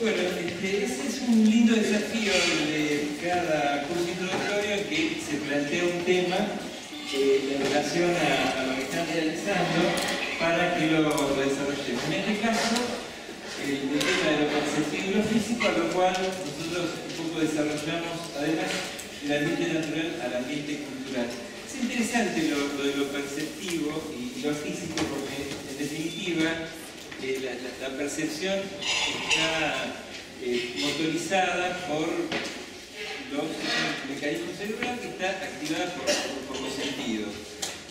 Bueno, ese es un lindo desafío de cada curso introductorio que se plantea un tema en relación a lo que están realizando para que lo desarrollemos. En este caso, el tema de lo perceptivo y lo físico, a lo cual nosotros un poco desarrollamos además el ambiente natural al ambiente cultural. Es interesante lo de lo perceptivo y lo físico porque en definitiva la percepción está motorizada por los mecanismos cerebrales que está activada por los sentidos.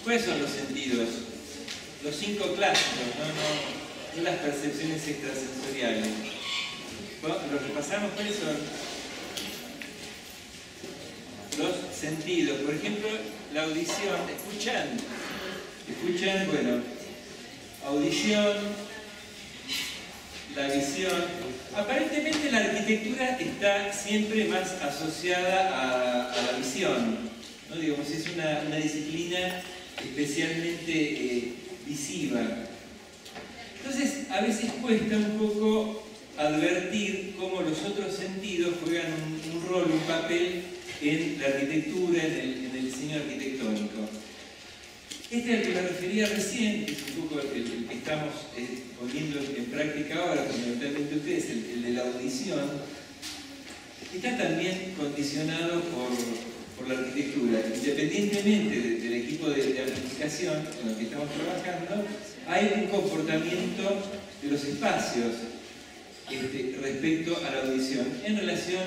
¿Cuáles son los sentidos? Los 5 clásicos, no las percepciones extrasensoriales. Los repasamos, ¿cuáles son? Los sentidos. Por ejemplo, la audición. Escuchan, bueno, audición, la visión. Aparentemente la arquitectura está siempre más asociada a la visión, ¿no? Digamos, es una disciplina especialmente visiva. Entonces, a veces cuesta un poco advertir cómo los otros sentidos juegan un rol, un papel en la arquitectura, en el diseño arquitectónico. Este al que me refería recién, que es un poco el que estamos poniendo en práctica ahora, fundamentalmente ustedes, el de la audición, está también condicionado por la arquitectura. Independientemente del equipo de amplificación con el que estamos trabajando, hay un comportamiento de los espacios respecto a la audición en relación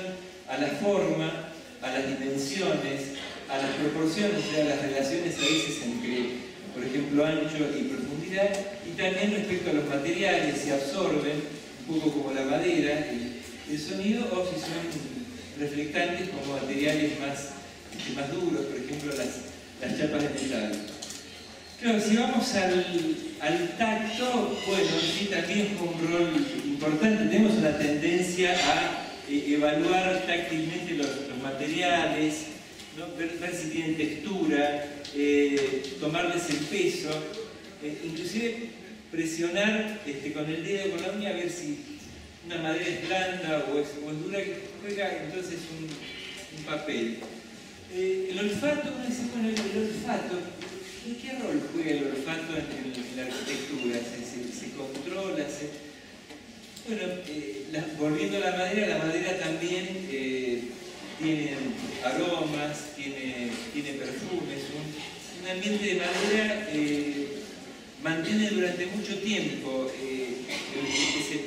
a la forma, a las dimensiones, a las proporciones, o sea, a las relaciones a veces entre, por ejemplo, ancho y profundidad, y también respecto a los materiales, si absorben, un poco como la madera, el sonido, o si son reflectantes como materiales más duros, por ejemplo, las chapas de metal. Claro, si vamos al tacto, bueno, sí, también es un rol importante. Tenemos una tendencia a evaluar táctilmente los materiales, ¿no? Ver si tienen textura, tomarles el peso, inclusive presionar con el dedo, con la uña, a ver si una madera es blanda o es dura, que juega entonces un papel. El olfato, uno dice, bueno, el olfato, ¿qué rol juega el olfato en la arquitectura? ¿Se controla? Bueno, volviendo a la madera también tiene aromas, tiene perfumes. Un ambiente de madera mantiene durante mucho tiempo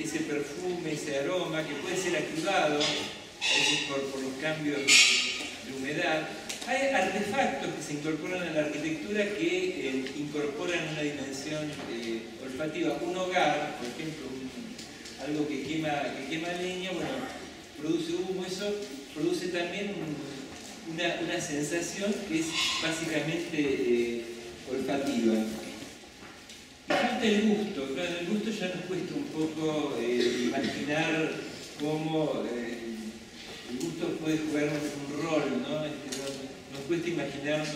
ese perfume, ese aroma, que puede ser activado a veces por los cambios de humedad. Hay artefactos que se incorporan a la arquitectura que incorporan una dimensión olfativa. Un hogar, por ejemplo, algo que quema leña, bueno, produce humo, eso produce también una sensación que es básicamente olfativa. Y falta el gusto. Claro, el gusto ya nos cuesta un poco imaginar cómo el gusto puede jugar un rol, ¿no? Nos cuesta imaginarnos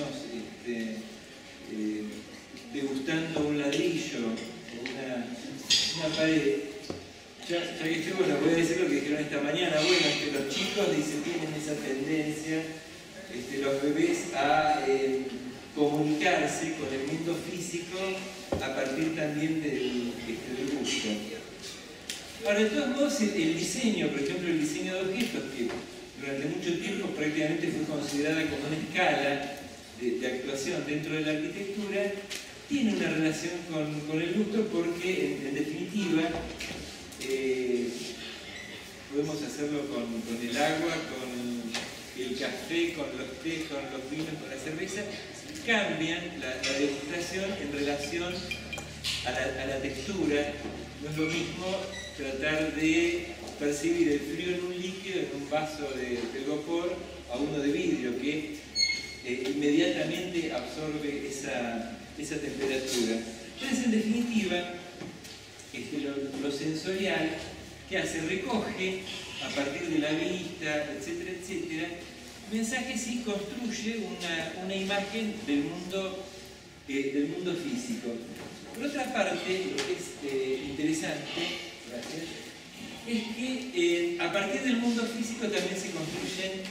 degustando un ladrillo o una pared. Ya que estoy, bueno, voy a decir lo que dijeron esta mañana. Bueno, que los chicos tienen esa tendencia, los bebés, a comunicarse con el mundo físico a partir también del gusto. Ahora, de todos modos, el diseño, por ejemplo, el diseño de objetos, que durante mucho tiempo prácticamente fue considerada como una escala de actuación dentro de la arquitectura, tiene una relación con el gusto porque, en definitiva, podemos hacerlo con el agua, con el café, con los tés, con los vinos, con la cerveza. Cambian la degustación en relación a la textura. No es lo mismo tratar de percibir el frío en un líquido, en un vaso de telgopor, a uno de vidrio, que inmediatamente absorbe esa temperatura. Entonces, en definitiva, lo sensorial, ¿qué hace? Recoge, a partir de la vista, etcétera, etcétera, mensajes y construye una imagen del mundo físico. Por otra parte, lo que es interesante, gracias, es que a partir del mundo físico también se construyen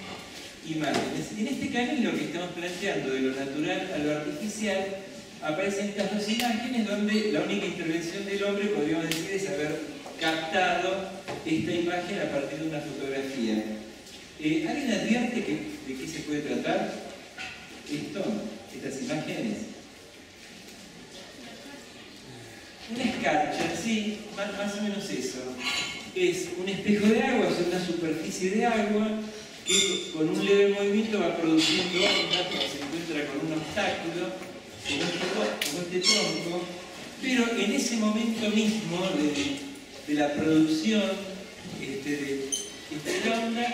imágenes. Y en este camino que estamos planteando de lo natural a lo artificial, aparecen estas dos imágenes donde la única intervención del hombre, podríamos decir, es haber captado esta imagen a partir de una fotografía. ¿Alguien advierte de qué se puede tratar estas imágenes? Una escarcha, sí, más o menos eso. Es un espejo de agua, o sea, una superficie de agua que con un leve movimiento va produciendo ondas cuando se encuentra con un obstáculo, como este tronco, pero en ese momento mismo de la producción de la onda,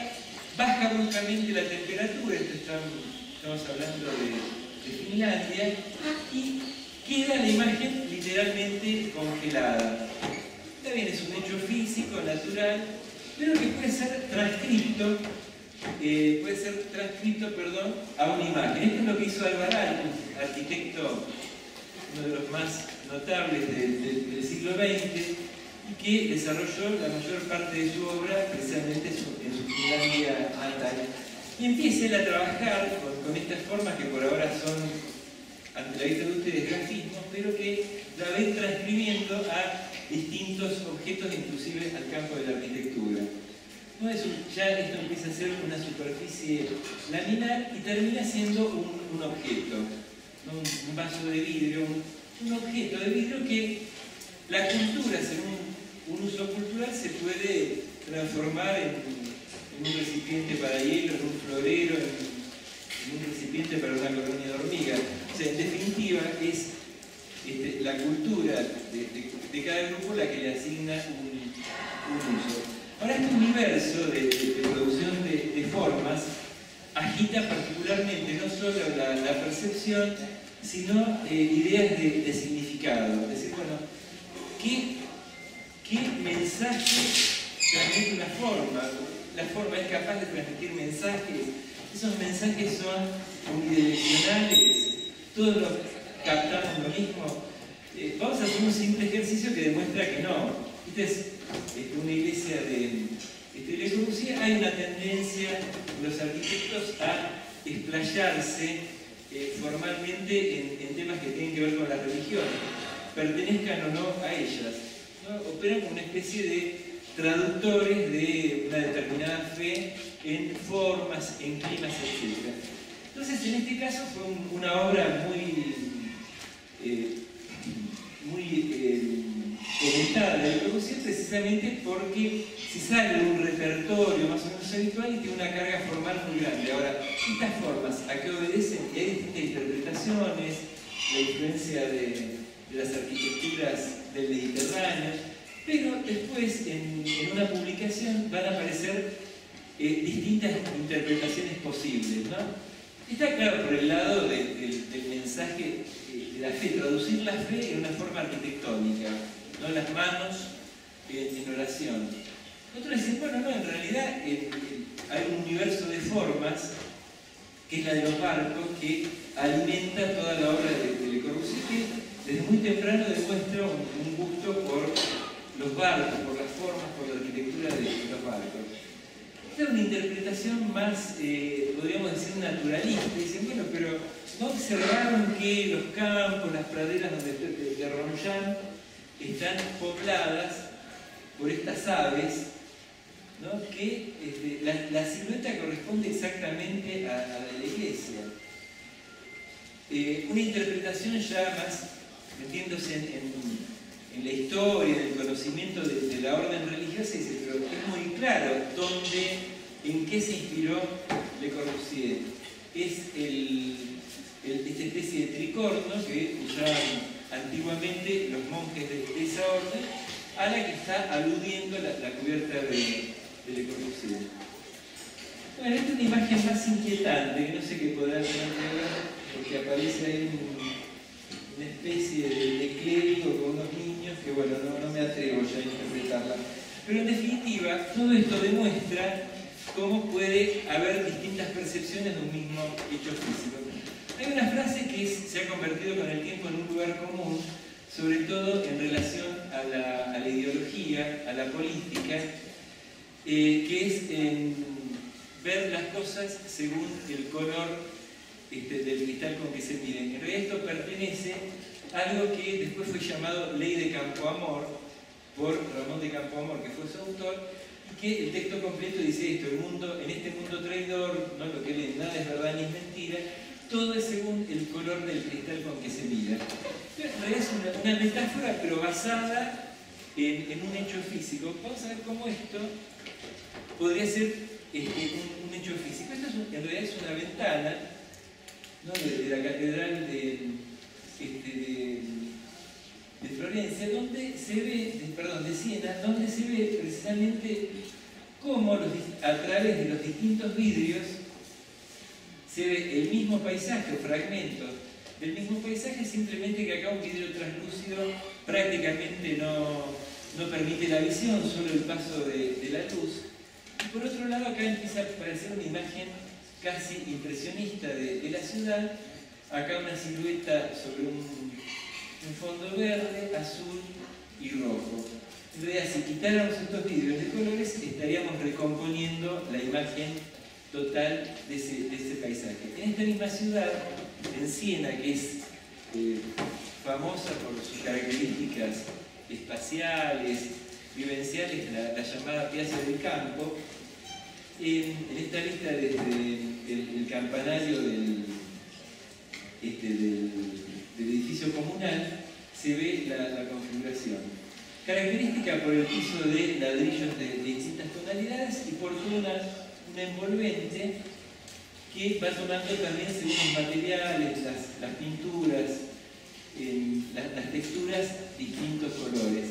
baja bruscamente la temperatura, esto estamos hablando de Finlandia, y queda la imagen literalmente congelada. También es un hecho físico, natural, pero que puede ser transcrito a una imagen. Esto es lo que hizo Alvar Aalto, arquitecto, uno de los más notables del siglo XX, y que desarrolló la mayor parte de su obra precisamente en su Finlandia natal. Y empieza él a trabajar con estas formas que por ahora son, ante la vista de ustedes, grafismos, pero que la ven transcribiendo a distintos objetos, inclusive al campo de la arquitectura. ¿No? Ya esto empieza a ser una superficie laminar y termina siendo un objeto, ¿no? Un vaso de vidrio, un objeto de vidrio que la cultura, según un uso cultural, se puede transformar en un recipiente para hielo, en un florero, en un recipiente para una colonia de hormigas. O sea, en definitiva, es la cultura de cada grupo la que le asigna un uso. Ahora, este universo de producción de formas agita particularmente no solo la percepción, sino ideas de significado. Es decir, bueno, ¿qué mensaje transmite una forma? La forma es capaz de transmitir mensajes. Esos mensajes son unidireccionales. Todos los captamos lo mismo. Vamos a hacer un simple ejercicio que demuestra que no. Esta es una iglesia de Le Corbusier. Hay una tendencia de los arquitectos a explayarse formalmente en temas que tienen que ver con la religión, pertenezcan o no a ellas, ¿no? Operan como una especie de traductores de una determinada fe en formas, en climas, etc. Entonces, en este caso fue una obra muy comentada de Le Corbusier, precisamente porque se sale de un repertorio más o menos habitual y tiene una carga formal muy grande. Ahora, estas formas, ¿a qué obedecen? Y hay distintas interpretaciones, la influencia de las arquitecturas del Mediterráneo, pero después en una publicación van a aparecer distintas interpretaciones posibles, ¿no? Está claro por el lado del mensaje de la fe, traducir la fe en una forma arquitectónica, ¿no? Las manos en oración. Otros dicen, bueno, no, en realidad hay un universo de formas, que es la de los barcos, que alimenta toda la obra de Le Corbusier, que desde muy temprano demuestra un gusto por los barcos, por las formas, por la arquitectura de los barcos. Esta es una interpretación más, podríamos decir, naturalista. Dicen, bueno, pero ¿no observaron que los campos, las praderas de Ronjan están pobladas por estas aves, ¿no? Que la silueta corresponde exactamente a la de la iglesia? Una interpretación ya más metiéndose en la historia, en el conocimiento de la orden religiosa, dice, pero es muy claro en qué se inspiró Le Corbusier. Es esta especie de tricorno que usaban antiguamente los monjes de esa orden, a la que está aludiendo la cubierta de Le Corbusier. Bueno, esta es una imagen más inquietante, que no sé qué podrá tener que ver, porque aparece ahí una especie de clérigo con unos niños que, bueno, no me atrevo ya a interpretarla. Pero en definitiva, todo esto demuestra cómo puede haber distintas percepciones de un mismo hecho físico. Hay una frase que se ha convertido con el tiempo en un lugar común, sobre todo en relación a la ideología, a la política, que es ver las cosas según el color del cristal con que se miden. En realidad esto pertenece a algo que después fue llamado Ley de Campoamor, por Ramón de Campoamor, que fue su autor, y que el texto completo dice esto: en este mundo traidor, no lo que leen, nada es verdad ni es mentira, todo es según el color del cristal con que se mira. En realidad es una metáfora, pero basada en un hecho físico. Vamos a ver cómo esto podría ser un hecho físico. Esto en realidad es una ventana, ¿no?, de la catedral de Florencia, donde se ve, de Siena, donde se ve precisamente cómo a través de los distintos vidrios se ve el mismo paisaje o fragmentos del mismo paisaje, simplemente que acá un vidrio translúcido prácticamente no permite la visión, solo el paso de la luz. Y por otro lado, acá empieza a aparecer una imagen casi impresionista de la ciudad. Acá una silueta sobre un fondo verde, azul y rojo. En realidad, si quitáramos estos vidrios de colores, estaríamos recomponiendo la imagen total de ese paisaje. En esta misma ciudad, en Siena, que es famosa por sus características espaciales, vivenciales, la llamada Piazza del Campo, en esta vista desde el campanario del edificio comunal se ve la configuración. Característica por el piso de ladrillos de distintas tonalidades y por toda una envolvente que va tomando también según los materiales, las pinturas, las texturas, distintos colores,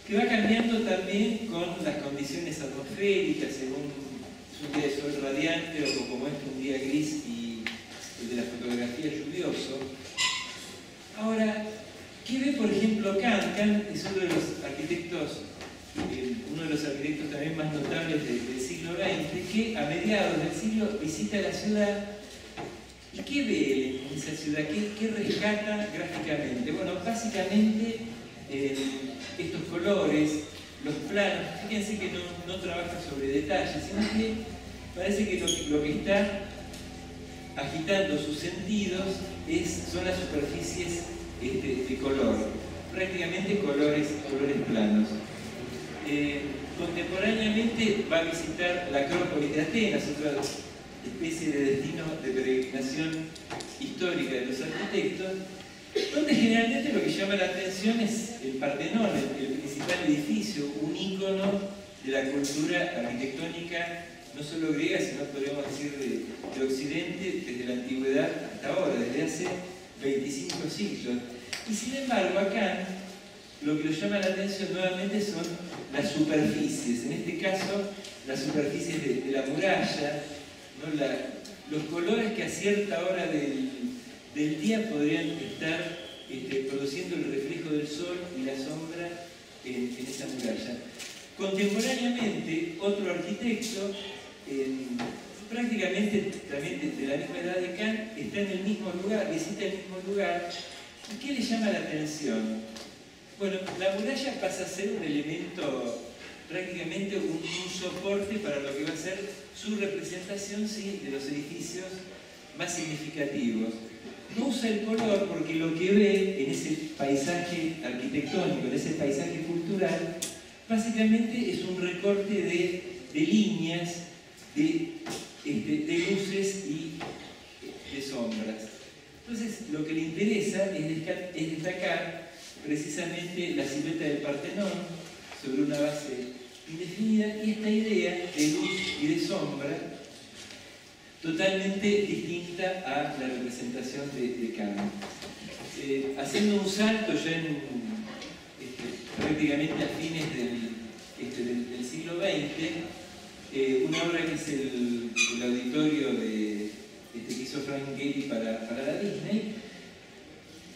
que va cambiando también con las condiciones atmosféricas, según es un día de sol radiante o como un día gris y el de la fotografía lluvioso. Ahora, ¿qué ve, por ejemplo, Kant? Kant es uno de los arquitectos también más notables del siglo XX, que a mediados del siglo visita la ciudad. ¿Y qué ve en esa ciudad? ¿Qué rescata gráficamente? Bueno, básicamente estos colores, los planos. Fíjense que no trabaja sobre detalles, sino que parece que lo que está agitando sus sentidos son las superficies de color, prácticamente colores planos. Contemporáneamente va a visitar la Acrópolis de Atenas, otra especie de destino de peregrinación histórica de los arquitectos, donde generalmente lo que llama la atención es el Partenón, el principal edificio, un ícono de la cultura arquitectónica no solo griega, sino podríamos decir de Occidente, desde la antigüedad hasta ahora, desde hace 25 siglos. Y sin embargo, acá lo que nos llama la atención nuevamente son las superficies, en este caso las superficies de la muralla, ¿no? Los colores que a cierta hora del día podrían estar produciendo el reflejo del sol y la sombra en esa muralla. Contemporáneamente, otro arquitecto, prácticamente también de la misma edad de Kant, está en el mismo lugar, visita el mismo lugar. ¿Y qué le llama la atención? Bueno, la muralla pasa a ser un elemento, prácticamente un soporte para lo que va a ser su representación, sí, de los edificios más significativos. No usa el color porque lo que ve en ese paisaje arquitectónico, en ese paisaje cultural, básicamente es un recorte de líneas, de luces y de sombras. Entonces, lo que le interesa es destacar precisamente la silueta del Partenón sobre una base indefinida y esta idea de luz y de sombra totalmente distinta a la representación de Kant. Haciendo un salto ya prácticamente a fines del siglo XX, una obra que es el auditorio que hizo Frank Gehry para la Disney,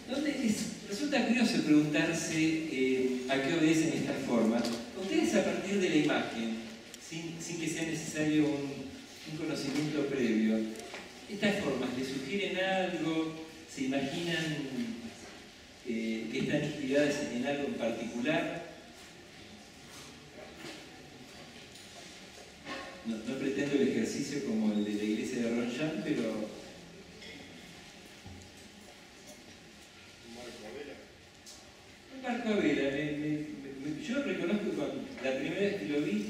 donde resulta curioso preguntarse a qué obedecen estas formas. Ustedes, a partir de la imagen, sin que sea necesario un conocimiento previo, estas formas les sugieren algo, se imaginan que están inspiradas en algo en particular. barco a vela, yo reconozco que la primera vez que lo vi,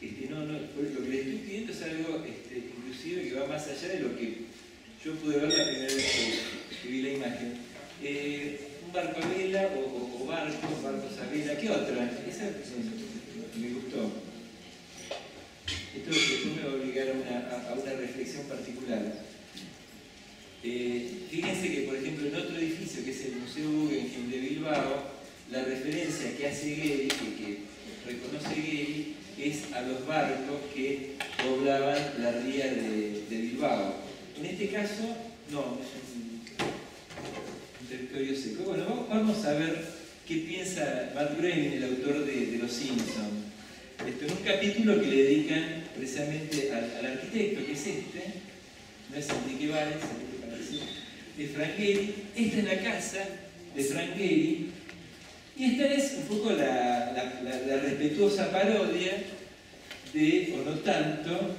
lo que le estoy pidiendo es algo inclusive que va más allá de lo que yo pude ver la primera vez que vi la imagen. Un barco a vela o barcos a vela, ¿qué otra? Esa me gustó. Esto después me va a obligar a una reflexión particular. Fíjense que, por ejemplo, en otro edificio, que es el Museo Guggenheim de Bilbao, la referencia que hace Gehry, que reconoce Gehry, es a los barcos que poblaban la ría de Bilbao. En este caso, no, es un territorio seco. Bueno, vamos a ver qué piensa Matt Groening, el autor de Los Simpsons. En un capítulo que le dedican precisamente al arquitecto, que es no es Enrique Valls, de Frank Gehry. Esta es la casa de Frank Gehry, y esta es un poco la respetuosa parodia o no tanto,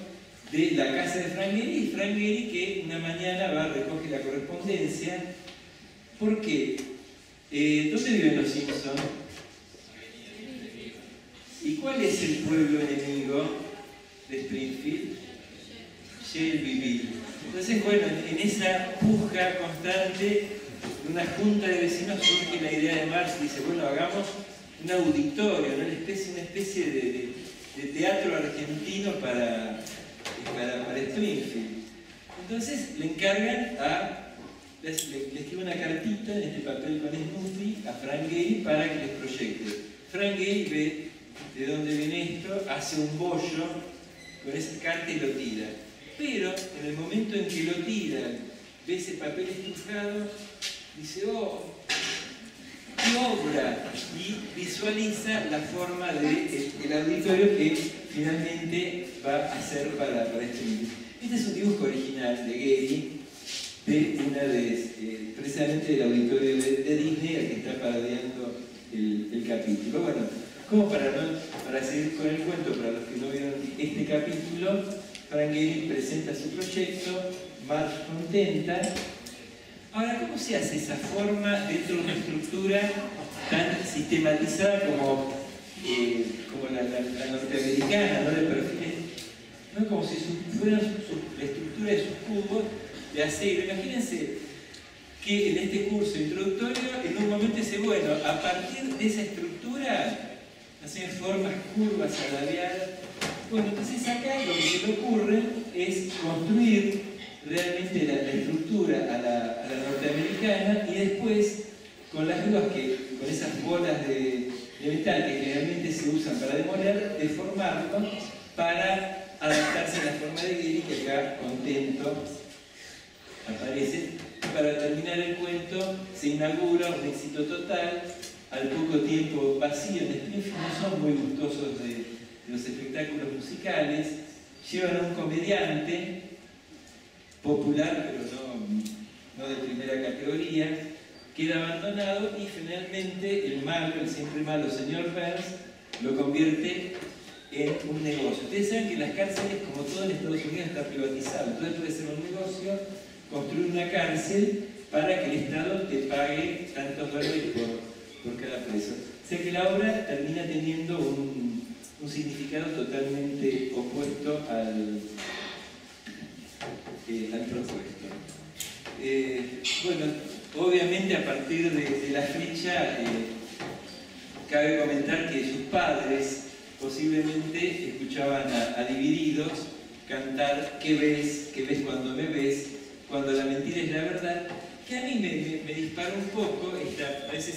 de la casa de Frank Gehry, y Frank Gehry que una mañana va a recoger la correspondencia. ¿Por qué? ¿Dónde viven los Simpsons? ¿Y cuál es el pueblo enemigo de Springfield? Shelbyville. Entonces, bueno, en esa puja constante de una junta de vecinos surge la idea de Marx y dice, bueno, hagamos un auditorio, ¿no? Una especie de teatro argentino para Springfield. Entonces le encargan le escribe una cartita en este papel con Snoopy a Frank Gehry para que les proyecte. Frank Gehry ve de dónde viene esto, hace un bollo con esa carta y lo tira. Pero en el momento en que lo tira, ve ese papel estufado, dice, ¡oh! ¡Qué obra! Y visualiza la forma del auditorio que finalmente va a hacer para Springfield. Este es un dibujo original de Gehry, precisamente del auditorio de Disney, al que está parodiando el capítulo. Bueno, como para seguir con el cuento, para los que no vieron este capítulo, Frank Gehry presenta su proyecto, Marge contenta. Ahora, ¿cómo se hace esa forma dentro de una estructura tan sistematizada como la norteamericana, ¿no? De perfiles, ¿no? Como si fuera la estructura de sus cubos de acero? Imagínense que en este curso introductorio, en un momento dice, bueno, a partir de esa estructura, hacen formas, curvas, aladeadas. Bueno, entonces acá lo que se le ocurre es construir realmente la estructura a la norteamericana, y después con las grúas, con esas bolas de metal que generalmente se usan para demoler, deformarlo para adaptarse a la forma de Gehry, que acá contento aparece. Para terminar el cuento, se inaugura un éxito total. Al poco tiempo vacío en Springfield, no son muy gustosos de los espectáculos musicales, llevan a un comediante popular, pero no de primera categoría, queda abandonado, y finalmente el malo, el siempre malo señor Burns, lo convierte en un negocio. Ustedes saben que las cárceles, como todo en Estados Unidos, está privatizado. Entonces puede ser un negocio construir una cárcel para que el Estado te pague tantos dólares por cada preso. O sea que la obra termina teniendo un significado totalmente opuesto al propuesto. Bueno, obviamente a partir de la fecha cabe comentar que sus padres posiblemente escuchaban a Divididos cantar ¿qué ves cuando me ves? Cuando la mentira es la verdad, que a mí me disparó un poco. A veces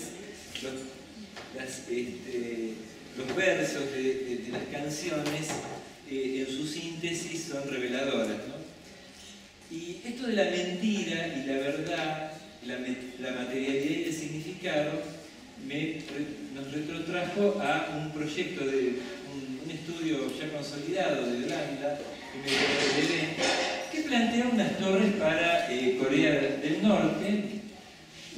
los versos de las canciones en su síntesis son reveladores, ¿no? Y esto de la mentira y la verdad, la materialidad y el significado, nos retrotrajo a un proyecto de un estudio ya consolidado de Holanda, que plantea unas torres para Corea del Norte.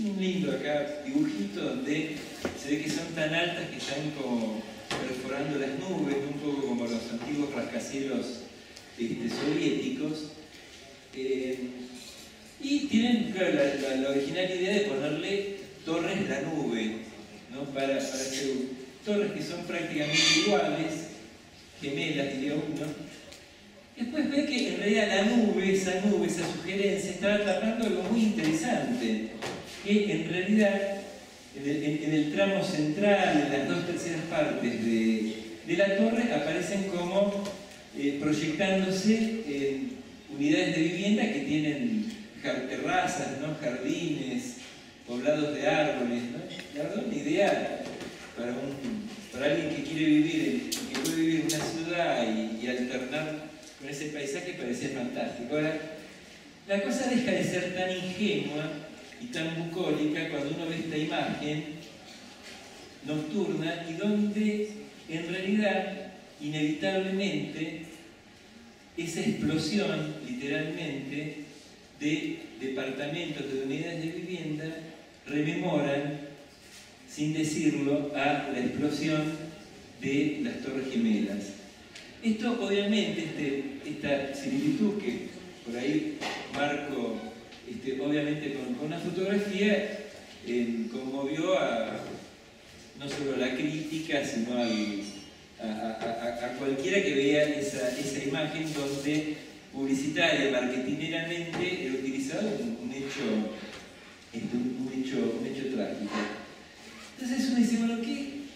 Un lindo acá dibujito donde se ve que son tan altas que están como perforando las nubes, un poco como los antiguos rascacielos soviéticos. Y tienen, claro, la original idea de ponerle torres la nube. ¿no? para Seúl. Torres que son prácticamente iguales, gemelas diría uno. Después ve que en realidad la nube, esa sugerencia, estaba tapando algo muy interesante, que en realidad en el tramo central, en las 2/3 partes de la torre, aparecen como proyectándose unidades de vivienda que tienen terrazas, ¿no? Jardines, poblados de árboles, ¿no? La verdad, una idea para alguien que quiere vivir, que puede vivir en una ciudad y alternar con ese paisaje, parecía fantástico. Ahora, la cosa deja de ser tan ingenua y tan bucólica cuando uno ve esta imagen nocturna y donde en realidad inevitablemente esa explosión literalmente de departamentos, de unidades de vivienda rememoran sin decirlo a la explosión de las Torres Gemelas. Esto obviamente, esta similitud que por ahí marco obviamente con una fotografía, conmovió no solo a la crítica, sino a cualquiera que vea esa imagen donde publicitaria y marketineramente era utilizado un hecho trágico. Entonces uno dice, bueno,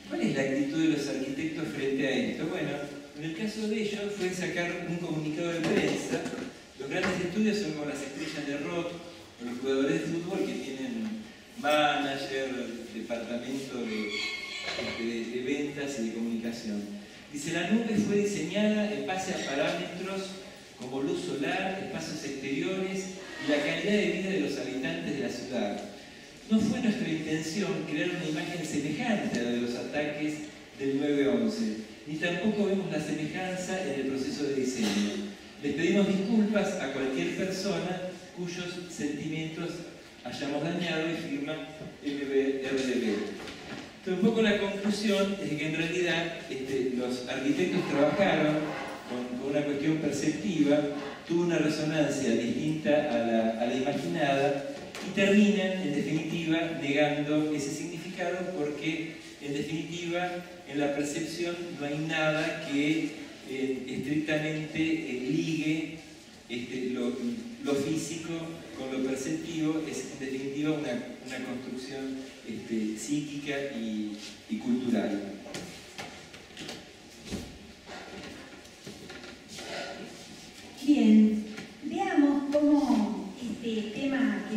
¿cuál es la actitud de los arquitectos frente a esto? Bueno, en el caso de ellos fue sacar un comunicado de prensa. Los grandes estudios son como las estrellas de rock, o los jugadores de fútbol que tienen manager, departamento de ventas y de comunicación. Dice, la nube fue diseñada en base a parámetros como luz solar, espacios exteriores y la calidad de vida de los habitantes de la ciudad. No fue nuestra intención crear una imagen semejante a la de los ataques del 9/11, ni tampoco vemos la semejanza en el proceso de diseño. Les pedimos disculpas a cualquier persona cuyos sentimientos hayamos dañado, y firma MBRDB. Entonces, un poco la conclusión es que en realidad los arquitectos trabajaron con una cuestión perceptiva, tuvo una resonancia distinta a la imaginada, y terminan, en definitiva, negando ese significado porque, en definitiva, en la percepción no hay nada que estrictamente ligue lo físico con lo perceptivo. Es, en definitiva, una construcción psíquica y cultural. Bien, veamos cómo este tema que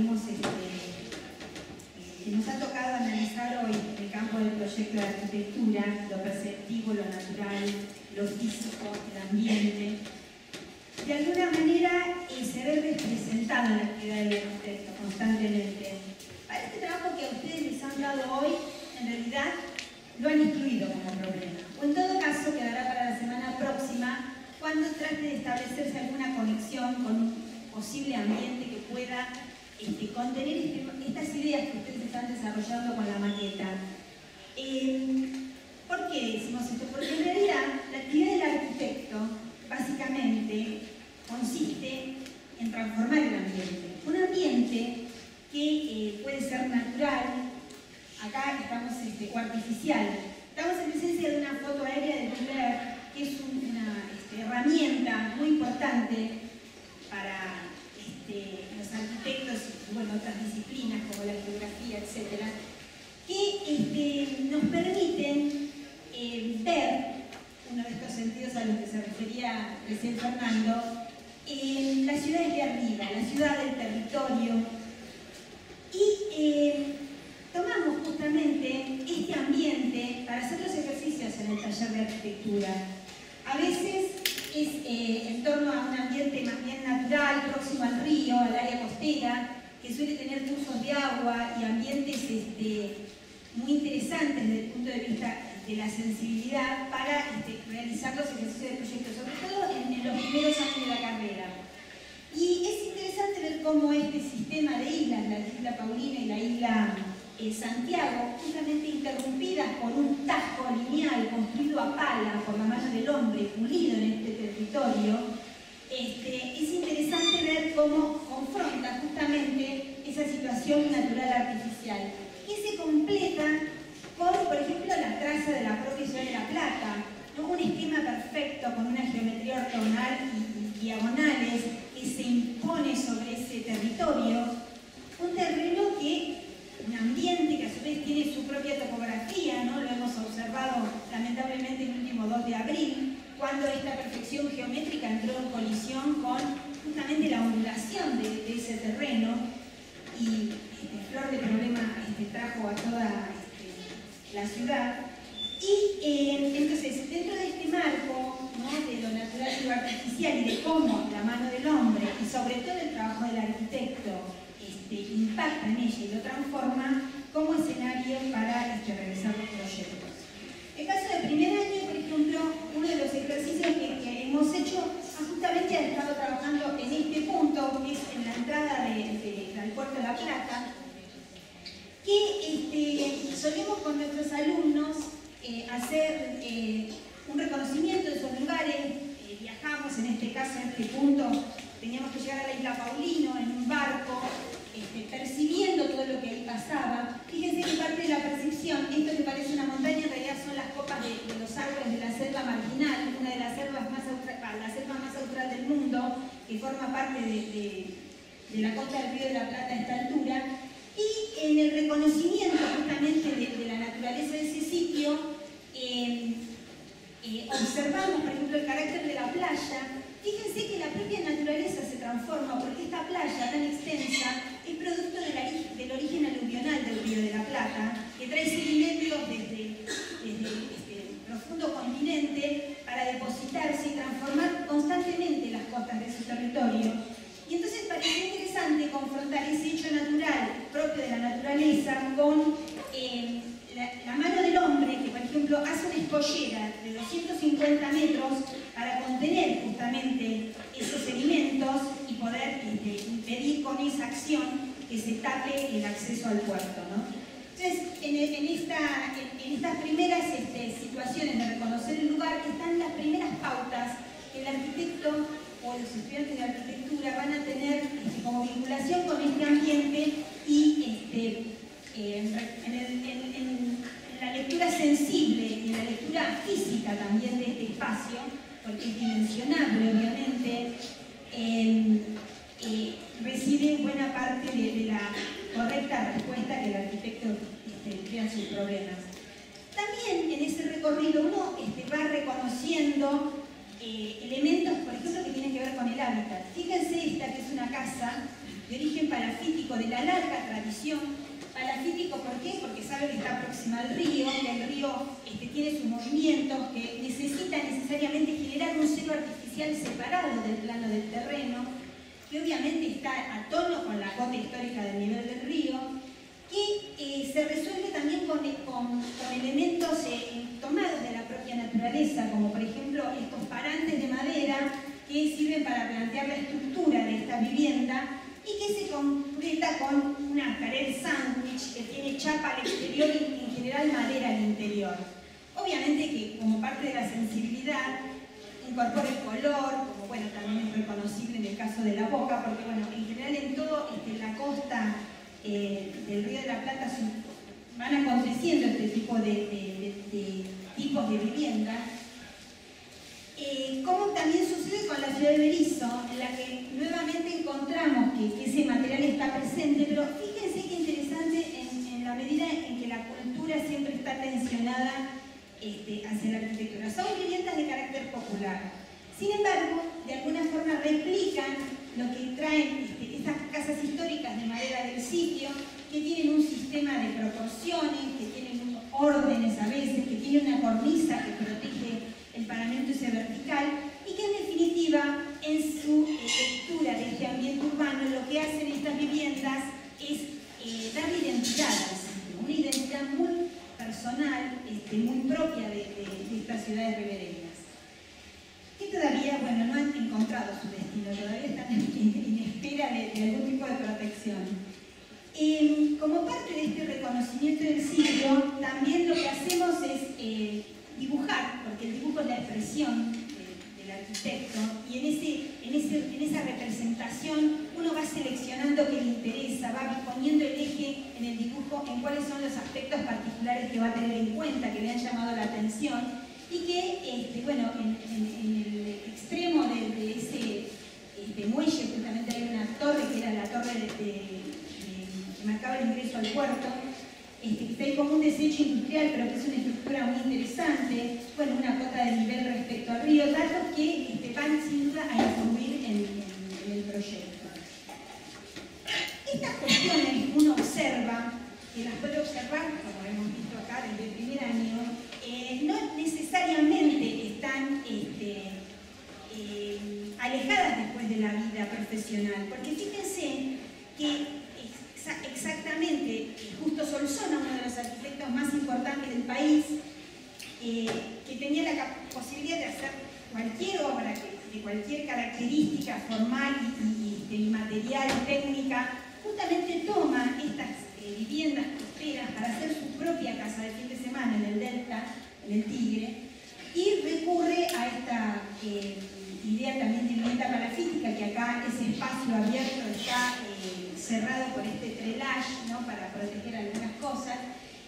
nos ha tocado analizar hoy en el campo del proyecto de arquitectura, lo perceptivo, lo natural, lo físico, el ambiente, de alguna manera se ve representado en la actividad del arquitecto constantemente. Para este trabajo que a ustedes les han dado hoy, en realidad lo han incluido como problema. O en todo caso, quedará para la semana próxima, cuando trate de establecerse alguna conexión con un posible ambiente que pueda contener estas ideas que ustedes están desarrollando con la maqueta. ¿Por qué decimos esto? Porque en realidad la actividad del arquitecto básicamente consiste en transformar el ambiente. Un ambiente que puede ser natural, acá estamos o artificial. Estamos en presencia de una foto aérea de Google Earth, que es una herramienta muy importante para los arquitectos y otras disciplinas como la geografía, etc., que nos permiten ver, uno de estos sentidos a los que se refería recién Fernando, las ciudades de arriba, la ciudad del territorio, y tomamos justamente este ambiente para hacer los ejercicios en el taller de arquitectura. A veces es en torno a un ambiente más bien natural, próximo al río, al área costera, que suele tener cursos de agua y ambientes muy interesantes desde el punto de vista de la sensibilidad para realizar los ejercicios de proyecto, sobre todo en los primeros años de la carrera. Y es interesante ver cómo este sistema de islas, la isla Paulina y la isla Santiago, justamente interrumpidas por un tajo lineal construido a pala por la mano del hombre, pulido en este territorio, es interesante ver cómo confronta justamente esa situación natural artificial, que se completa con, por ejemplo, la traza de la propia ciudad de La Plata, ¿no? Un esquema perfecto con una geometría ortogonal y diagonales que se impone sobre ese territorio, un terreno un ambiente que a su vez tiene su propia topografía, ¿no? Lo hemos observado lamentablemente el último 2 de abril, cuando esta perfección geométrica entró en colisión con justamente la ondulación de ese terreno, y flor de problema trajo a toda la ciudad. Y entonces, dentro de este marco, ¿no?, de lo natural y lo artificial, y de cómo la mano del hombre, y sobre todo el trabajo del arquitecto, impacta en ella y lo transforma como escenario para realizar los proyectos. En caso de primer año, por ejemplo, uno de los ejercicios que hemos hecho justamente ha estado trabajando en este punto, que es en la entrada del puerto de La Plata, que solemos con nuestros alumnos hacer un reconocimiento de esos lugares. Viajamos, en este caso, en este punto, teníamos que llegar a la isla Paulino en un barco, percibiendo todo lo que ahí pasaba. Fíjense que parte de la percepción, esto que parece una montaña, en realidad son las copas de los árboles de la selva marginal, una de las selvas más la selva más austral del mundo, que forma parte de la costa del Río de la Plata a esta altura. Y en el reconocimiento justamente de la naturaleza de ese sitio, observamos, por ejemplo, el carácter de la playa. Fíjense que la propia naturaleza se transforma, porque esta playa tan extensa es producto del origen aluvional del Río de la Plata, que trae sedimentos desde el profundo continente para depositarse y transformar constantemente las costas de su territorio. Y entonces parecía interesante confrontar ese hecho natural propio de la naturaleza con la mano del hombre, que por ejemplo hace una escollera de 250 metros para contener justamente esos sedimentos y poder impedir con esa acción que se tape el acceso al puerto, ¿no? Entonces, en estas primeras situaciones de reconocer el lugar, están las primeras pautas que el arquitecto o los estudiantes de arquitectura van a tener como vinculación con este ambiente, y en la lectura sensible y en la lectura física también de este espacio, porque es dimensionable obviamente, recibe buena parte de la correcta respuesta que el arquitecto crea a sus problemas. También en ese recorrido uno va reconociendo elementos, por ejemplo, que tienen que ver con el hábitat. Fíjense esta, que es una casa de origen palafítico de la larga tradición. Palafítico, ¿por qué? Porque sabe que está próxima al río, que el río tiene sus movimientos, que necesita necesariamente generar un cielo artificial separado del plano del terreno, que obviamente está a tono con la cota histórica del nivel del río, que se resuelve también con elementos tomados de la propia naturaleza, como por ejemplo estos parantes de madera que sirven para plantear la estructura de esta vivienda, y que se completa con una pared sándwich que tiene chapa al exterior y en general madera al interior. Obviamente que como parte de la sensibilidad incorpora el color, como bueno, también es reconocible en el caso de la Boca, porque bueno, en general en todo la costa del Río de la Plata van aconteciendo este tipo de tipos de vivienda. Como también sucede con la ciudad de Berisso, en la que nuevamente encontramos que ese material está presente, pero fíjense qué interesante en la medida en que la cultura siempre está tensionada hacia la arquitectura. Son viviendas de carácter popular. Sin embargo, de alguna forma replican lo que traen estas casas históricas de madera del sitio, que tienen un sistema de proporciones, que tienen órdenes a veces, que tienen una cornisa que protege el paramento ese vertical, y que en definitiva en su lectura de este ambiente urbano lo que hacen estas viviendas es darle identidad al sitio, una identidad muy personal, muy propia de estas ciudades ribereñas, que todavía, bueno, no han encontrado su destino, todavía están en espera de algún tipo de protección. Como parte de este reconocimiento del sitio, también lo que hacemos es dibujar, porque el dibujo es la expresión del arquitecto, y en esa representación uno va seleccionando qué le interesa, va poniendo el eje en el dibujo en cuáles son los aspectos particulares que va a tener en cuenta, que le han llamado la atención, y que, bueno, en el extremo de ese muelle justamente hay una torre que era la torre que marcaba el ingreso al puerto, que está ahí como un desecho industrial, pero que es una estructura muy interesante, bueno, una cota de nivel respecto al río, datos que van sin duda a influir en el proyecto. Estas cuestiones uno observa, que las puede observar, como hemos visto acá desde el primer año, no necesariamente están alejadas después de la vida profesional, porque fíjense que exactamente justo Solsona, uno de los arquitectos más importantes del país, que tenía la posibilidad de hacer cualquier obra de cualquier característica formal y material y técnica, justamente toma estas viviendas costeras para hacer su propia casa de fin de semana en el Delta, en el Tigre, y recurre a esta idea también de vivienda palafítica, que acá ese espacio abierto está cerrado por este trelage, ¿no?, para proteger algunas cosas,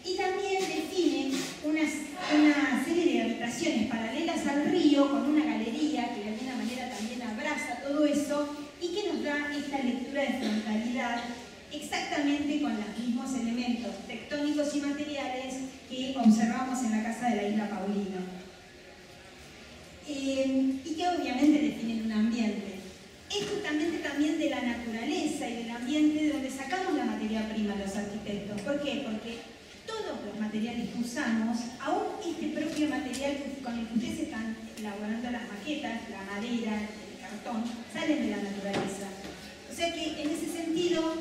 y también define una serie de habitaciones paralelas al río con una galería que de alguna manera también abraza todo eso y que nos da esta lectura de frontalidad exactamente con los mismos elementos tectónicos y materiales que observamos en la casa de la Isla Paulino. Y que obviamente definen un ambiente. Es justamente también de la naturaleza y del ambiente de donde sacamos la materia prima los arquitectos. ¿Por qué? Porque todos los materiales que usamos, aún este propio material con el que ustedes están elaborando las maquetas, la madera, el cartón, salen de la naturaleza. O sea que en ese sentido,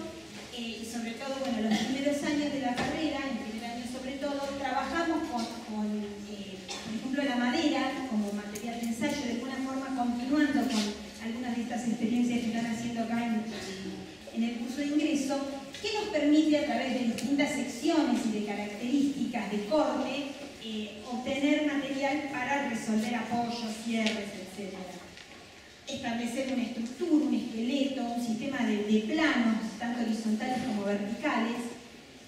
y sobre todo, bueno, los primeros años de la carrera, en primer año sobre todo, trabajamos con por ejemplo, la madera como material de ensayo, de alguna forma continuando con algunas de estas experiencias que están haciendo acá en el curso de ingreso, que nos permite a través de distintas secciones y de características de corte obtener material para resolver apoyos, cierres, etc. Establecer una estructura, un esqueleto, un sistema de planos, tanto horizontales como verticales,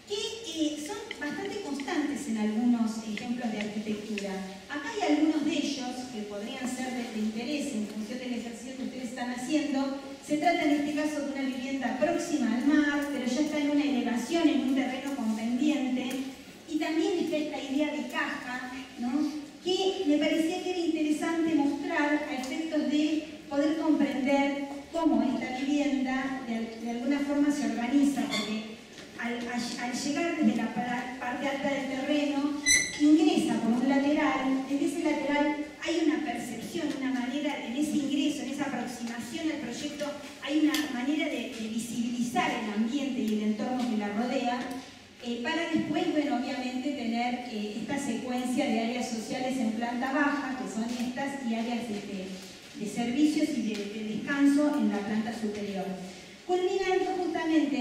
que son bastante constantes en algunos ejemplos de arquitectura. Acá hay algunos de ellos que podrían ser de interés en función del ejercicio que ustedes están haciendo. Se trata en este caso de una vivienda próxima al mar, pero ya está en una elevación, en un terreno con pendiente, y también está esta idea de caja, ¿no?, que me parecía que era interesante mostrar a efectos de poder comprender cómo esta vivienda de alguna forma se organiza, porque al llegar desde la parte alta del terreno, ingresa por un lateral. En ese lateral hay una percepción, una manera, en ese ingreso, en esa aproximación al proyecto, hay una manera de visibilizar el ambiente y el entorno que la rodea, para después, bueno, obviamente tener esta secuencia de áreas sociales en planta baja, que son estas, y áreas de servicios y de descanso en la planta superior. Culminando justamente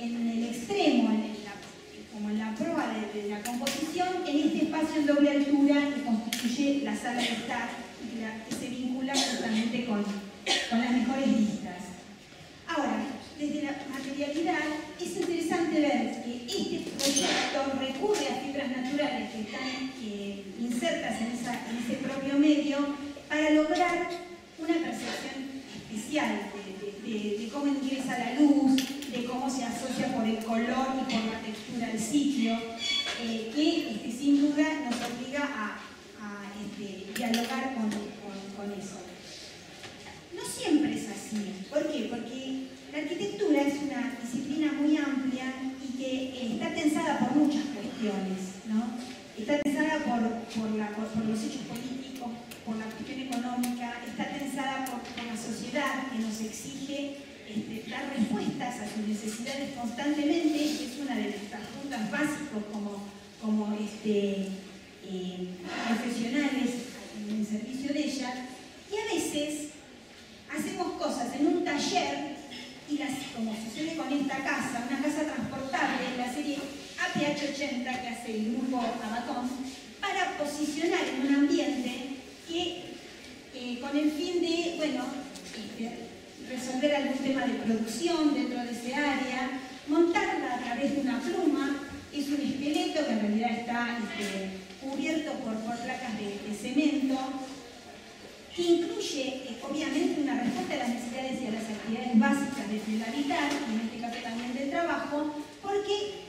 en el extremo, como en la proa de la composición, en este espacio en doble altura que constituye la sala de estar, que se vincula justamente con las mejores vistas. Ahora, desde la materialidad, es interesante ver que este proyecto recurre a fibras naturales que están insertas en ese propio medio para lograr una percepción especial de cómo ingresa la luz, de cómo se asocia por el color y por la textura al sitio, que sin duda nos obliga a dialogar con eso. No siempre es así. ¿Por qué? Porque la arquitectura es una disciplina muy amplia y que está tensada por muchas cuestiones, ¿no? Está tensada por los hechos políticos, por la cuestión económica, está tensada por la sociedad que nos exige dar respuestas a sus necesidades constantemente, que es una de nuestras puntas básicos como profesionales en el servicio de ella, y a veces hacemos cosas en un taller y como sucede con esta casa, una casa transportable, la serie APH80 que hace el grupo Abatón, para posicionar en un ambiente que con el fin de, bueno, resolver algún tema de producción dentro de ese área, montarla a través de una pluma. Es un esqueleto que en realidad está cubierto por placas de cemento, que incluye obviamente una respuesta a las necesidades y a las actividades básicas del habitar, y en este caso también del trabajo, porque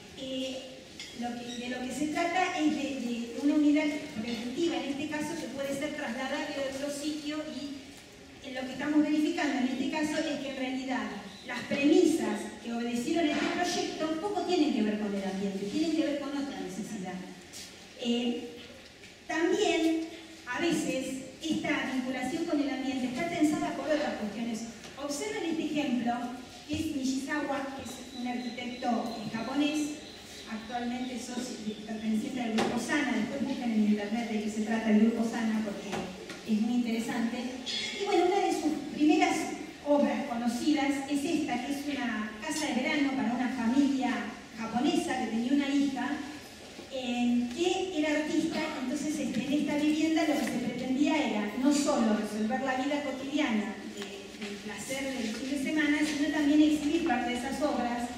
de lo que se trata es de una unidad preventiva, en este caso, que puede ser trasladable a otro sitio, y lo que estamos verificando en este caso es que en realidad las premisas que obedecieron este proyecto poco tienen que ver con el ambiente, tienen que ver con otra necesidad. También, a veces, esta vinculación con el ambiente está tensada por otras cuestiones. Observen este ejemplo, que es Nishizawa, que es un arquitecto japonés, actualmente perteneciente al Grupo Sana. Después busquen en internet de qué se trata el Grupo Sana, porque es muy interesante. Y bueno, una de sus primeras obras conocidas es esta, que es una casa de verano para una familia japonesa que tenía una hija que era artista. Entonces en esta vivienda lo que se pretendía era no solo resolver la vida cotidiana del placer del fin de semana, sino también exhibir parte de esas obras,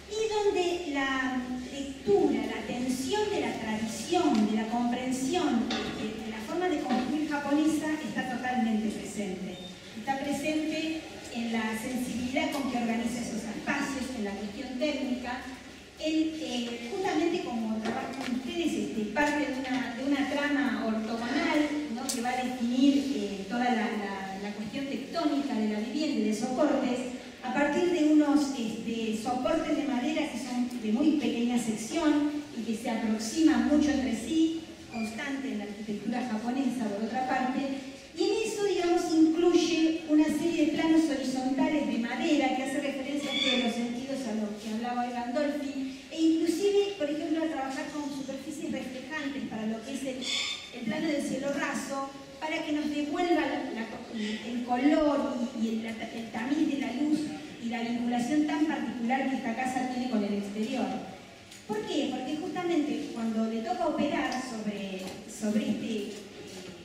y donde la lectura, la atención de la tradición, de la comprensión de la forma de construir japonesa está totalmente presente. Está presente en la sensibilidad con que organiza esos espacios, en la cuestión técnica. Justamente como trabajan ustedes, parte de una trama ortogonal, ¿no?, que va a definir toda la cuestión tectónica de la vivienda y de soportes, a partir de unos soportes de madera que son de muy pequeña sección y que se aproximan mucho entre sí, constante en la arquitectura japonesa, por otra parte. Y en eso, digamos, incluye una serie de planos horizontales de madera que hace referencia a los sentidos a lo que hablaba Gandolfi, e inclusive, por ejemplo, a trabajar con superficies reflejantes para lo que es el plano del cielo raso, para que nos devuelva el color y el tamiz de la luz y la vinculación tan particular que esta casa tiene con el exterior. ¿Por qué? Porque justamente cuando le toca operar sobre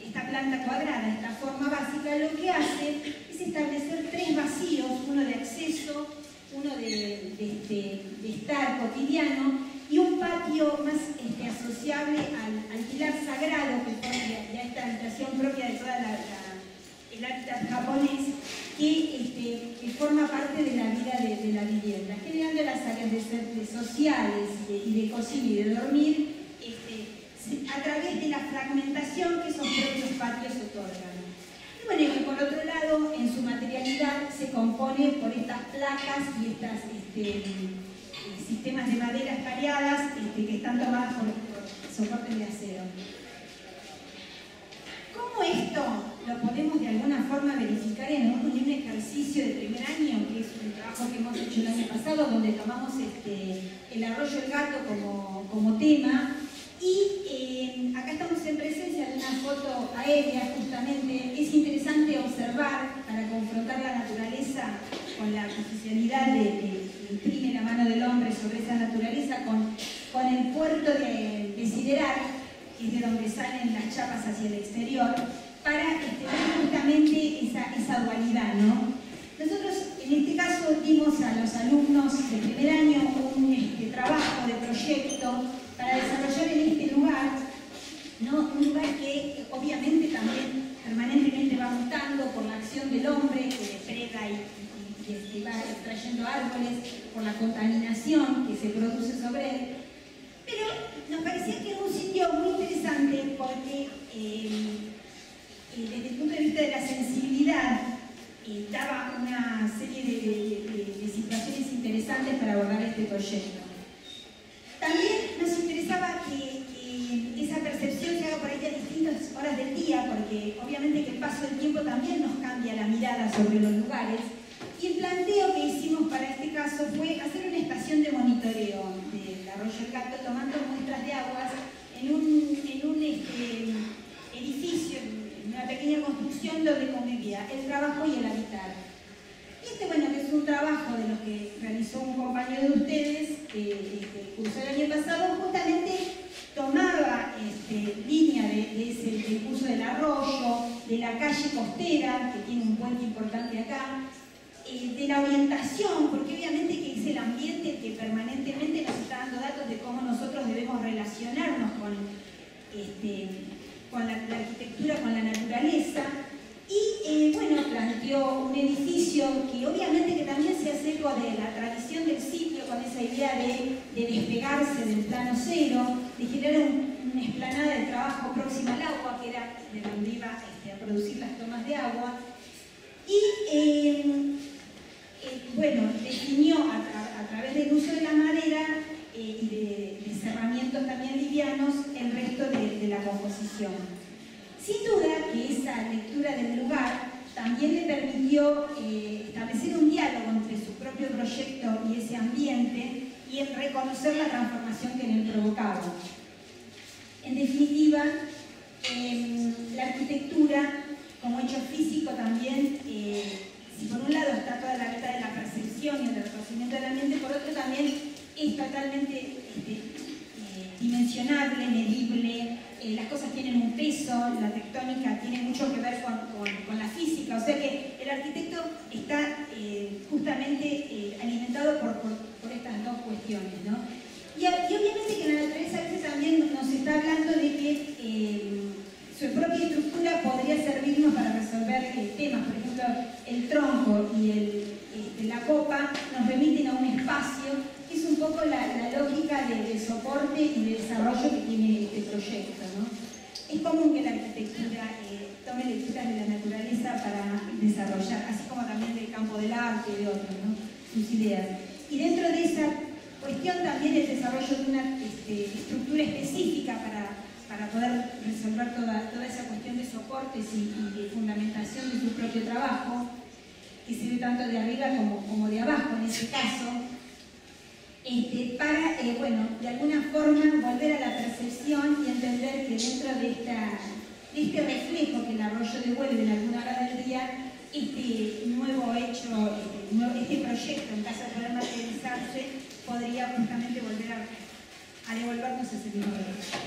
esta planta cuadrada, esta forma básica, lo que hace es establecer tres vacíos, uno de acceso, uno de estar cotidiano, y un patio más asociable al pilar sagrado, que forma ya esta habitación propia de toda el hábitat japonés, que forma parte de la vida de la vivienda, generando las áreas de sociales y de cocina y de dormir, a través de la fragmentación que esos propios patios otorgan. Y bueno, y por otro lado, en su materialidad se compone por estas placas y estas sistemas de maderas pareadas que están tomadas por soportes de acero. ¿Cómo esto lo podemos de alguna forma verificar en un ejercicio de primer año, que es un trabajo que hemos hecho el año pasado, donde tomamos el arroyo El Gato como tema? Y acá estamos en presencia de una foto aérea, justamente. Es interesante observar, para confrontar la naturaleza con la artificialidad que imprime la mano del hombre sobre esa naturaleza, con el puerto de Siderar, que es de donde salen las chapas hacia el exterior, para ver justamente esa dualidad, ¿no? Nosotros, en este caso, dimos a los alumnos de primer año un trabajo de proyecto para desarrollar en este lugar, ¿no? Un lugar que obviamente también permanentemente va mutando por la acción del hombre, que depreda y va extrayendo árboles, por la contaminación que se produce sobre él. Pero nos parecía que era un sitio muy interesante porque desde el punto de vista de la sensibilidad daba una serie de situaciones interesantes para abordar este proyecto. También nos interesaba que esa percepción se haga por ahí a distintas horas del día, porque obviamente que el paso del tiempo también nos cambia la mirada sobre los lugares. Y el planteo que hicimos para este caso fue hacer una estación de monitoreo del arroyo El Gato, tomando muestras de aguas en un edificio, en una pequeña construcción donde convivía el trabajo y el habitar. Y bueno, que es un trabajo de lo que realizó un compañero de ustedes que cursó el año pasado, justamente tomaba línea del curso del arroyo, de la calle costera, que tiene un puente importante acá, de la orientación, porque obviamente que el ambiente que permanentemente nos está dando datos de cómo nosotros debemos relacionarnos con la arquitectura, con la naturaleza. Y bueno, planteó un edificio que obviamente que también se hace eco de la tradición del sitio, con esa idea de despegarse del plano cero, de generar una explanada de trabajo próxima al agua, que era de donde iba a producir las tomas de agua. Y bueno, definió a través del uso de la madera y de cerramientos también livianos el resto de la composición. Sin duda que esa lectura del lugar también le permitió establecer un diálogo entre su propio proyecto y ese ambiente y en reconocer la transformación que en él provocaba. En definitiva, la arquitectura como hecho físico también, si por un lado está toda la ruta de la percepción y el reconocimiento del ambiente, por otro también es totalmente dimensionable, medible, las cosas tienen un peso, la tectónica tiene mucho que ver con la física, o sea que el arquitecto está justamente alimentado por estas dos cuestiones, ¿no? Y obviamente que la naturaleza a veces también nos está hablando de que su propia estructura podría servirnos para resolver temas, por ejemplo, el tronco y la copa nos remiten a un espacio, que es un poco la lógica de soporte y de desarrollo que tiene este proyecto, ¿no? Es común que la arquitectura tome lecturas de la naturaleza para desarrollar, así como también del campo del arte y de otros, ¿no? Sus ideas. Y dentro de esa cuestión también el desarrollo de una estructura específica para poder resolver toda esa cuestión de soportes y de fundamentación de su propio trabajo, que se ve tanto de arriba como de abajo en ese caso, para, bueno, de alguna forma volver a la percepción y entender que dentro de este reflejo que el arroyo devuelve en alguna hora del día, este nuevo hecho, este proyecto, en caso de poder materializarse, podría justamente volver a devolvernos ese mismo reflejo.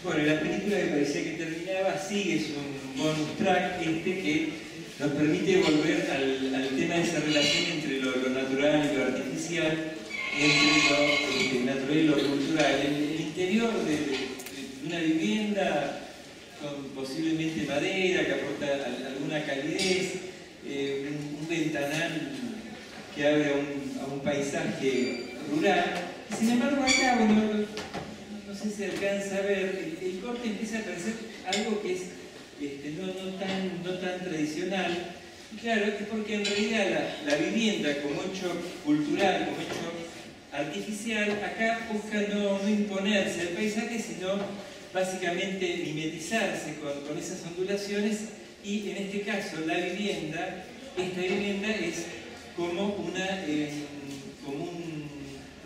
Bueno, la película que parecía que terminaba sigue, es un bonus track que nos permite volver al tema de esa relación entre lo natural y lo artificial, entre lo natural y lo cultural. El interior de una vivienda con posiblemente madera que aporta alguna calidez, un ventanal que abre a un paisaje rural. Sin embargo, acá, bueno, no sé si alcanza a ver, el corte empieza a parecer algo que es no tan tradicional. Y claro, es porque en realidad la vivienda como hecho cultural, como hecho artificial, acá busca no imponerse al paisaje, sino básicamente mimetizarse con esas ondulaciones, y en este caso esta vivienda es como un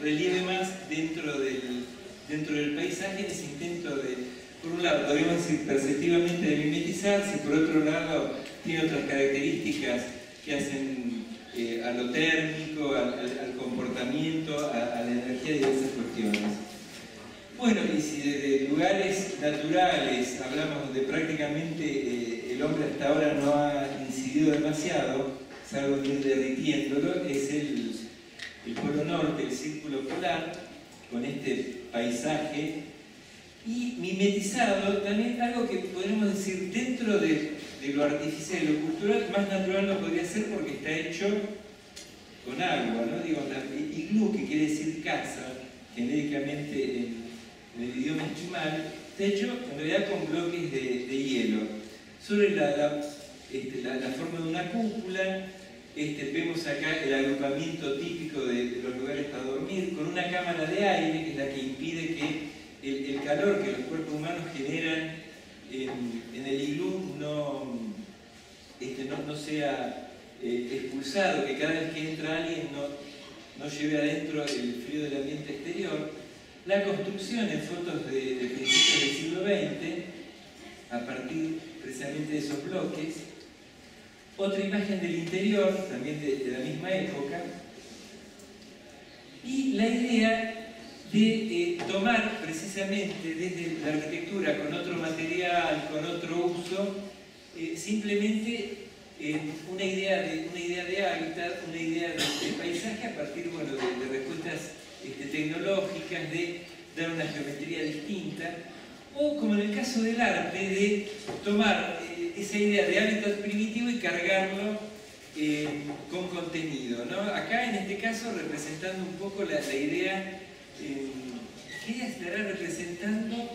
relieve más dentro del paisaje, en ese intento de, por un lado, podríamos decir perceptivamente de mimetizarse, por otro lado tiene otras características que hacen a lo térmico, al comportamiento, a la energía de diversas cuestiones. Bueno, y si de lugares naturales hablamos donde prácticamente el hombre hasta ahora no ha incidido demasiado, salvo ir derritiéndolo, es el Polo Norte, el Círculo Polar, con este paisaje, y mimetizado también algo que podríamos decir dentro de lo artificial y lo cultural, más natural no podría ser porque está hecho con agua, ¿no? Digo, iglú, que quiere decir casa, genéricamente en el idioma esquimal, está hecho en realidad con bloques de hielo. Sobre la forma de una cúpula, vemos acá el agrupamiento típico de los lugares para dormir, con una cámara de aire, que es la que impide que el calor que los cuerpos humanos generan en el iglú no sea expulsado, que cada vez que entra alguien no lleve adentro el frío del ambiente exterior. La construcción en fotos de principios del siglo XX, a partir precisamente de esos bloques. Otra imagen del interior, también de la misma época. Y la idea de tomar precisamente desde la arquitectura con otro material, con otro uso, simplemente una idea de hábitat, una idea de paisaje a partir, bueno, de respuestas tecnológicas, de dar una geometría distinta, o como en el caso del arte, de tomar esa idea de hábitat primitivo y cargarlo con contenido, ¿no? Acá en este caso representando un poco la idea que ella estará representando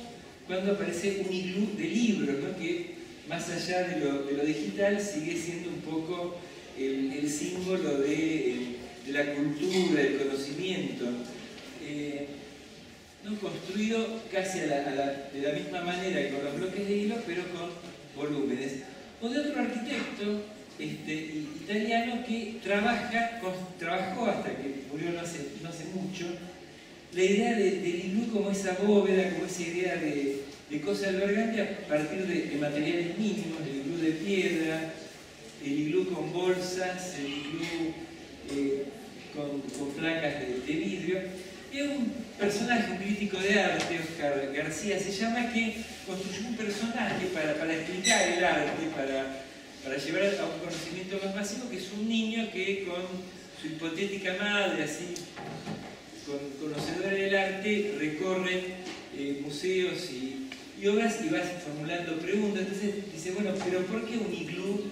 cuando aparece un iglú de libros, ¿no? Que más allá de lo digital sigue siendo un poco el símbolo de la cultura, del conocimiento, ¿no? Construido casi de la misma manera que con los bloques de hilo, pero con volúmenes. O de otro arquitecto italiano que trabajó hasta que murió no hace mucho, la idea del iglú como esa bóveda, como esa idea de cosa albergante a partir de materiales mínimos, el iglú de piedra, el iglú con bolsas, el iglú con placas de vidrio. Y es un personaje, un crítico de arte, Oscar García se llama, que construyó un personaje para explicar el arte, para llevar a un conocimiento más masivo, que es un niño que con su hipotética madre, así, conocedora del arte, recorre museos y obras y va formulando preguntas. Entonces dice, bueno, pero ¿por qué un iglú?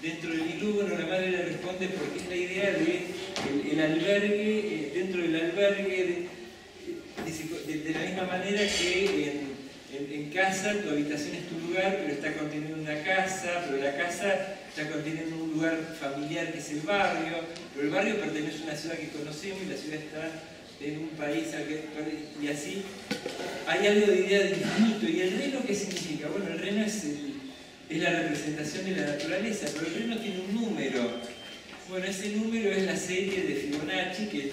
Dentro del iglú, bueno, la madre le responde porque es la idea de el albergue, dentro del albergue, de la misma manera que en casa tu habitación es tu lugar, pero está conteniendo una casa, pero la casa está conteniendo un lugar familiar que es el barrio, pero el barrio pertenece a una ciudad que conocemos y la ciudad está en un país, y así hay algo de idea de infinito. ¿Y el reno qué significa? Bueno, el reno es la representación de la naturaleza, pero el reno tiene un número. Bueno, ese número es la serie de Fibonacci, que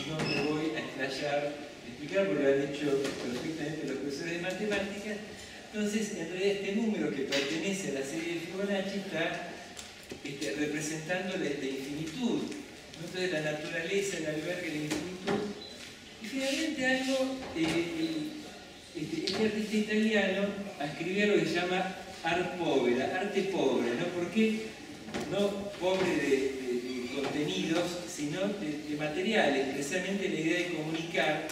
no me voy a explayar, explicar porque lo han hecho perfectamente los profesores de matemáticas. Entonces, en realidad este número que pertenece a la serie de Fibonacci está representando la infinitud, ¿no? Entonces la naturaleza, el albergue, la infinitud. Y finalmente algo, este artista italiano escribió lo que se llama arte pobre, ¿no? ¿Por qué? No pobre de contenidos, sino de materiales, precisamente la idea de comunicar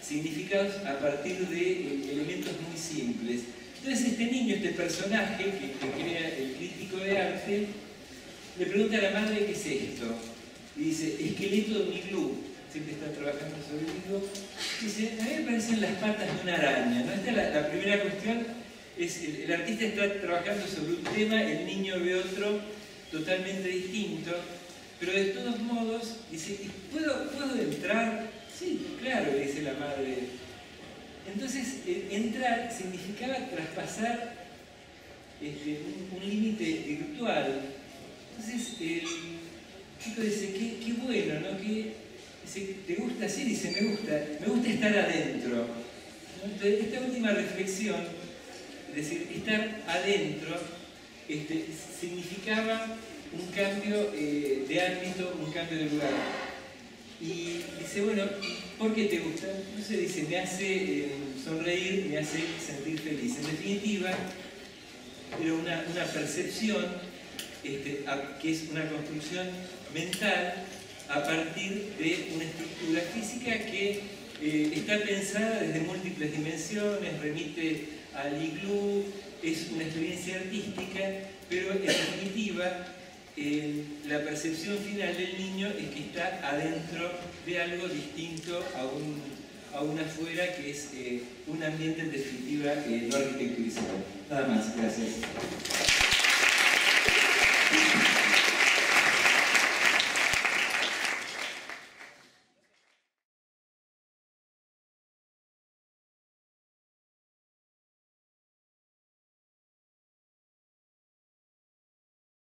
significados a partir de elementos muy simples. Entonces este niño, este personaje que crea el crítico de arte, le pregunta a la madre qué es esto. Y dice, esqueleto de un iglú. Siempre está trabajando sobre el iglú. Dice, a mí me parecen las patas de una araña, ¿no? Esta es la primera cuestión. El artista está trabajando sobre un tema, el niño ve otro totalmente distinto, pero de todos modos, dice, ¿puedo entrar? Sí, claro, le dice la madre. Entonces, entrar significaba traspasar un límite virtual. Entonces, el chico dice, qué bueno, ¿no? Dice, ¿te gusta? Sí, dice, me gusta estar adentro. ¿No? Entonces, esta última reflexión, es decir, estar adentro, significaba un cambio de ámbito, un cambio de lugar. Y dice, bueno, ¿por qué te gusta? No sé, dice, me hace sonreír, me hace sentir feliz. En definitiva, era una percepción que es una construcción mental a partir de una estructura física que está pensada desde múltiples dimensiones, remite al iglú, es una experiencia artística, pero en definitiva la percepción final del niño es que está adentro de algo distinto a un afuera, que es un ambiente en definitiva no arquitecturizado. Nada más, gracias.